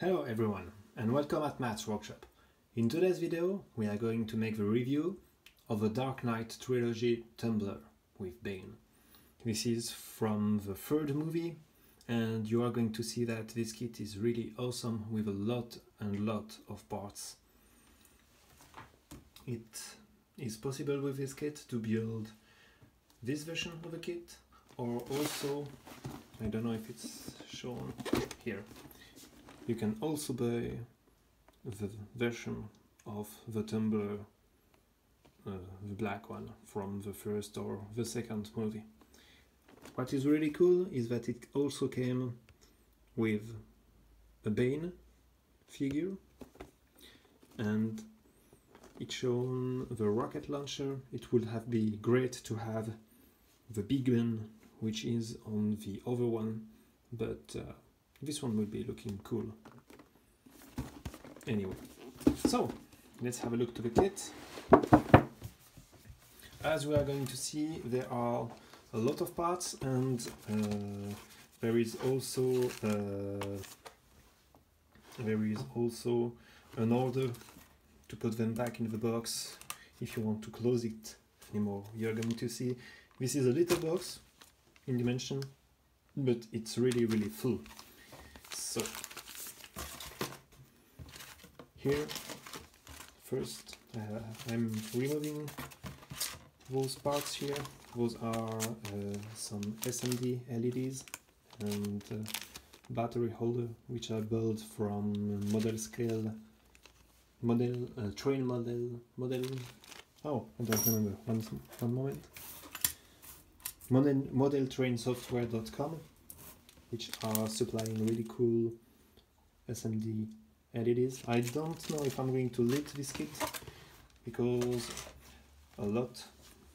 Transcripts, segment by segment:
Hello everyone and welcome at Matt's Workshop. In today's video we are going to make the review of the Dark Knight Trilogy Tumbler with Bane. This is from the third movie and you are going to see that this kit is really awesome with a lot of parts. It is possible with this kit to build this version of the kit, or also, I don't know if it's shown here, you can also buy the version of the tumbler, the black one from the first or the second movie. What is really cool is that it also came with a Bane figure, and it's shown the rocket launcher. It would have been great to have the big gun which is on the other one, but this one will be looking cool. Anyway, so let's have a look to the kit. As we are going to see, there are a lot of parts, and there is also an order to put them back in the box if you want to close it anymore. You're going to see this is a little box in dimension, but it's really full. So here first I'm removing those parts here. Those are some SMD LEDs and battery holder which are built from train model. Oh, I don't remember. One moment. Modeltrainsoftware.com, which are supplying really cool SMD LEDs. I don't know if I'm going to lit this kit because a lot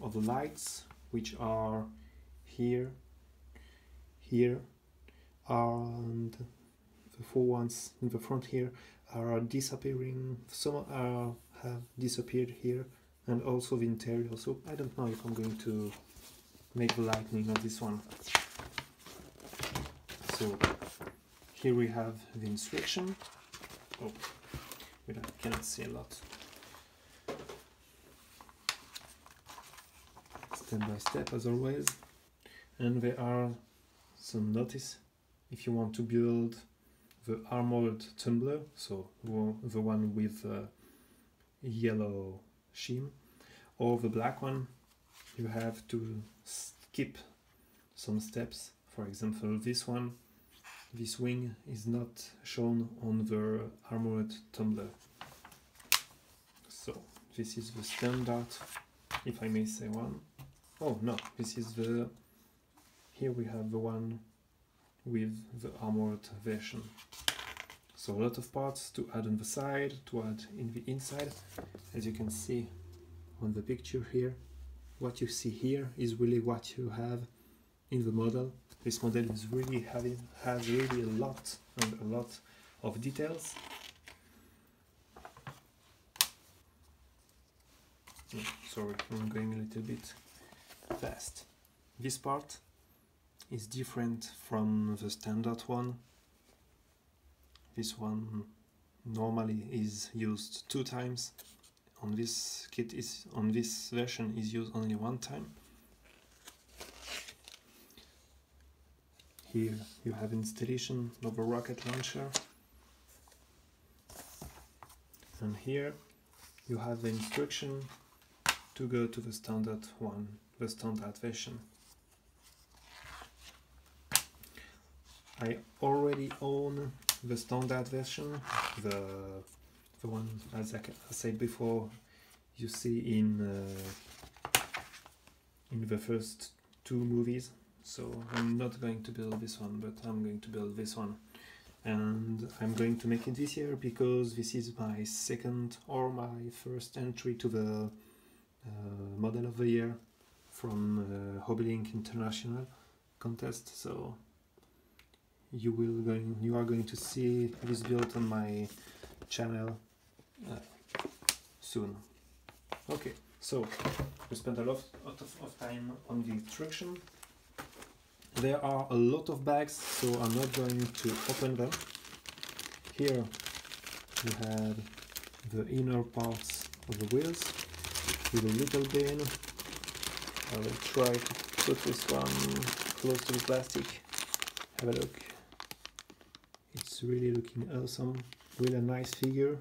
of the lights which are here, and the four ones in the front here are disappearing. Some have disappeared here, and also the interior. So I don't know if I'm going to make the lighting of this one. So here we have the instruction. Oh, we cannot see a lot. Step by step as always. And there are some notice if you want to build the Armored Tumbler, so the one with yellow sheen, or the black one, you have to skip some steps. For example, this one, this wing is not shown on the Armored Tumbler. So this is the standard, if I may say one. Oh no, this is the, here we have the one with the armored version. So a lot of parts to add on the side, to add in the inside. As you can see on the picture here, what you see here is really what you have in the model. This model is really has really a lot of details. Oh, sorry, I'm going a little bit fast. This part is different from the standard one. This one normally is used 2 times. On this kit on this version is used only 1 time. Here you have installation of a rocket launcher, and here you have the instruction to go to the standard one, the standard version. I already own the standard version, the one, as I said before, you see in the first 2 movies. So I'm not going to build this one, but I'm going to build this one, and I'm going to make it this year because this is my second or my first entry to the Model of the Year from Hobbylink International contest. So you are going to see this build on my channel soon. Okay, so we spent a lot of time on the instruction. There are a lot of bags, so I'm not going to open them. Here you have the inner parts of the wheels with a little bin. I will try to put this one close to the plastic. Have a look. It's really looking awesome. Really nice figure.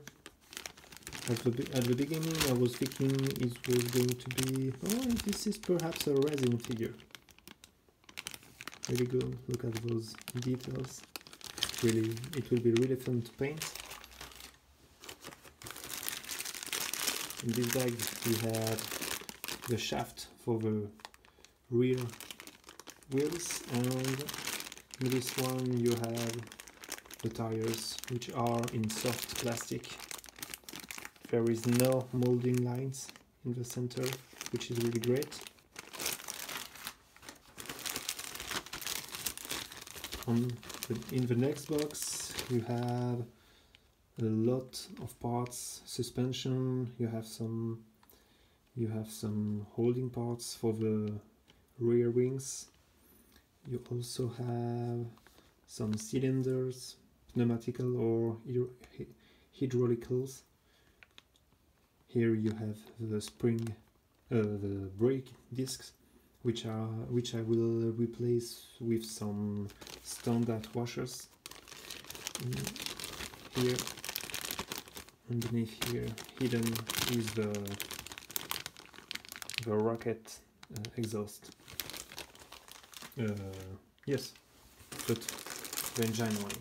At the beginning I was thinking it was going to be, oh, this is perhaps a resin figure. Really good, look at those details. Really, it will be really fun to paint. In this bag we have the shaft for the rear wheels, and in this one you have the tires, which are in soft plastic. There is no molding lines in the center, which is really great. In the next box you have a lot of parts, suspension, you have some holding parts for the rear wings. You also have some cylinders, pneumatical or hydraulicals. Here you have the spring, the brake discs, which I will replace with some standard washers. Here, underneath here, hidden is the rocket exhaust. Yes, but the engine one.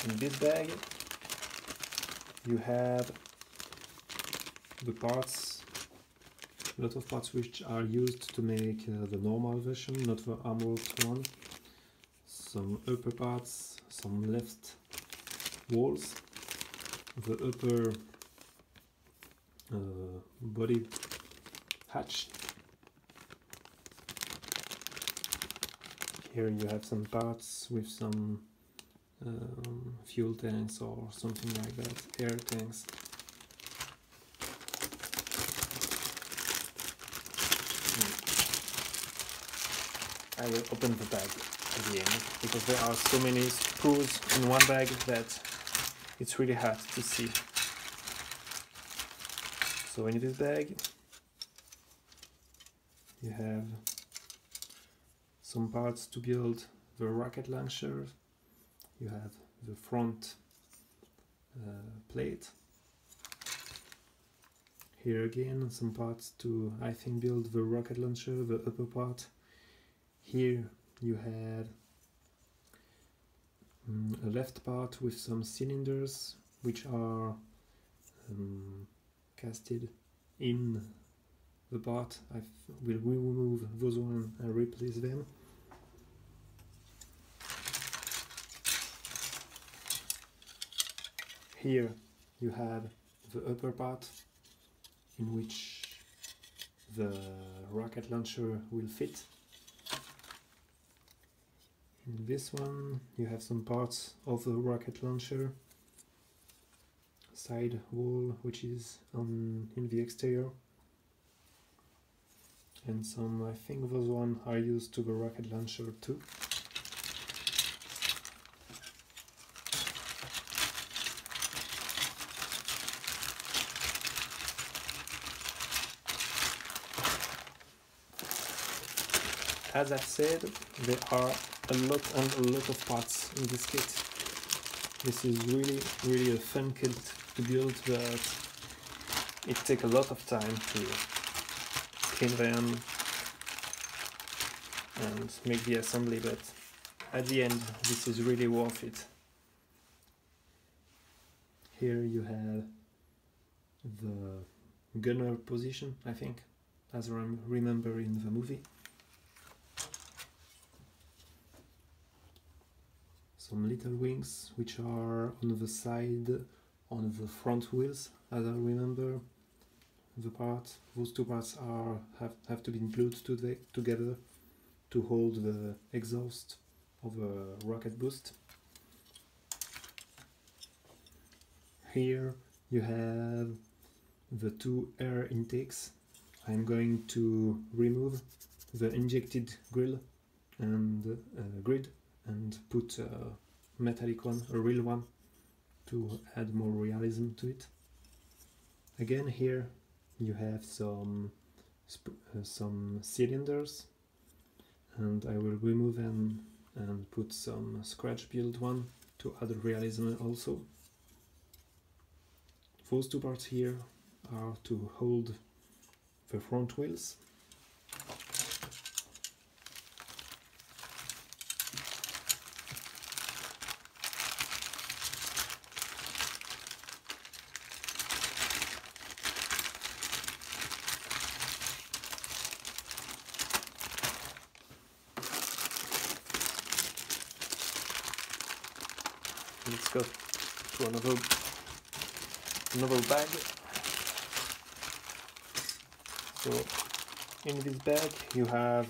In this bag you have the parts, a lot of parts which are used to make the normal version, not the armored one. Some upper parts, some left walls, the upper body hatch. Here you have some parts with some fuel tanks or something like that, air tanks. I will open the bag at the end, because there are so many screws in one bag that it's really hard to see. So in this bag you have some parts to build the rocket launcher. You have the front plate. Here again some parts to, I think, build the rocket launcher, the upper part. Here you have a left part with some cylinders which are casted in the part. I will remove those ones and replace them. Here you have the upper part in which the rocket launcher will fit. In this one you have some parts of the rocket launcher, side wall which is in the exterior, and some, I think those ones are used to the rocket launcher too. As I've said, there are a lot of parts in this kit. This is really a fun kit to build, but it takes a lot of time to clean them and make the assembly, but at the end this is really worth it. Here you have the gunner position, I think, as I remember in the movie. Some little wings which are on the side, on the front wheels, as I remember. Those two parts have to be glued together to hold the exhaust of a rocket boost. Here you have the two air intakes. I'm going to remove the injected grill and grid and put metallic one, a real one, to add more realism to it. Again, here you have some cylinders, and I will remove them and put some scratch build one to add realism also. Those two parts here are to hold the front wheels. Let's go to another bag. So in this bag you have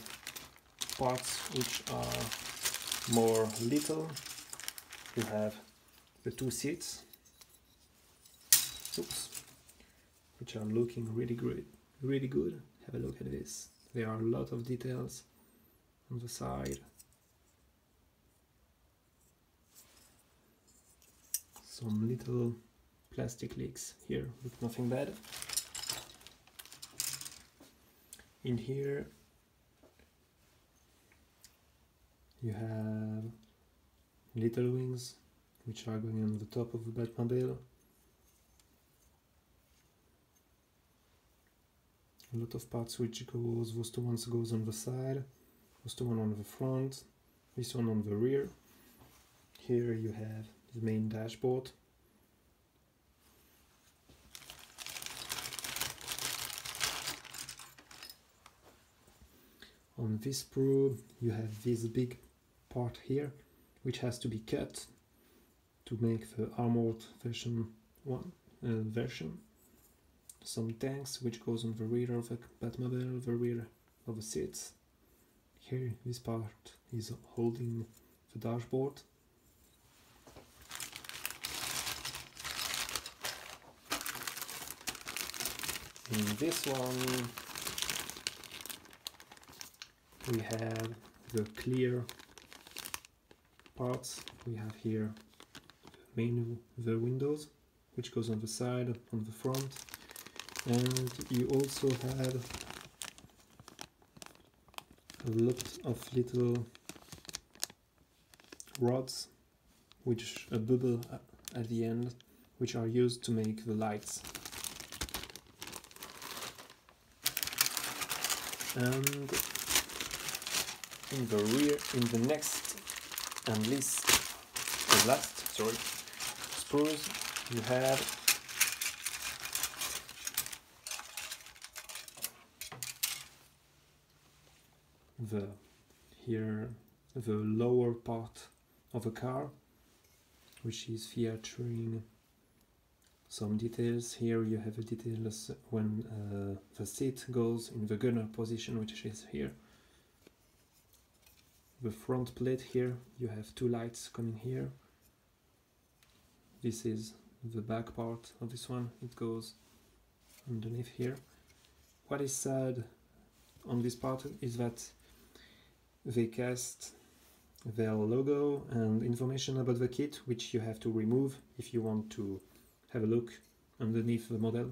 parts which are more little. You have the two seats, which are looking really good. Have a look at this. There are a lot of details on the side. Some little plastic leaks here, but nothing bad. In here you have little wings which are going on the top of the Batmobile. A lot of parts which those two ones goes on the side, those two one on the front, this one on the rear. Here you have the main dashboard. On this probe you have this big part here which has to be cut to make the armored version version. Some tanks which goes on the rear of the Batmobile, the rear of the seats. Here this part is holding the dashboard. In this one we have the clear parts. We have here the windows which goes on the side, on the front, and you also have a lot of little rods which bubble at the end, which are used to make the lights. And in the rear, in the next and last sprues, you have the lower part of a car, which is featuring some details. Here you have the details when the seat goes in the gunner position, which is here. The front plate here, you have two lights coming here. This is the back part of this one, it goes underneath here. What is sad on this part is that they cast their logo and information about the kit, which you have to remove if you want to have a look underneath the model.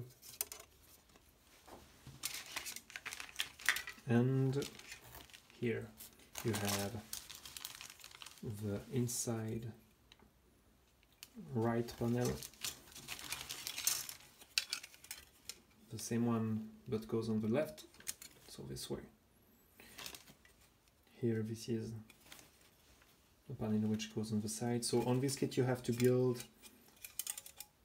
And here you have the inside right panel, the same one but goes on the left, so this way. Here this is the panel which goes on the side. So on this kit you have to build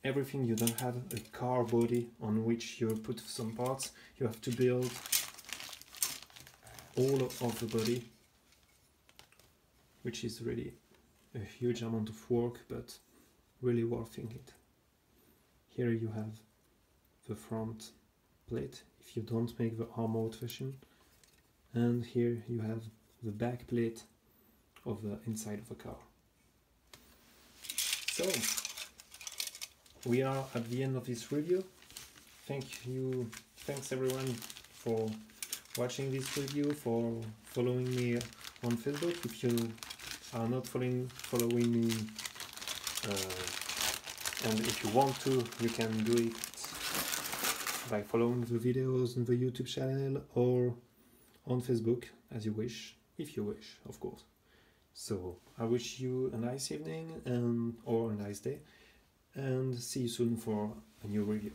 everything. You don't have a car body on which you put some parts. You have to build all of the body, which is really a huge amount of work, but really worth it. Here you have the front plate if you don't make the armored version, and here you have the back plate of the inside of the car. So we are at the end of this review. Thanks everyone for watching this review, for following me on Facebook. If you are not following me, and if you want to, you can do it by following the videos on the YouTube channel or on Facebook, as you wish, if you wish, of course. So I wish you a nice evening or a nice day, and see you soon for a new review.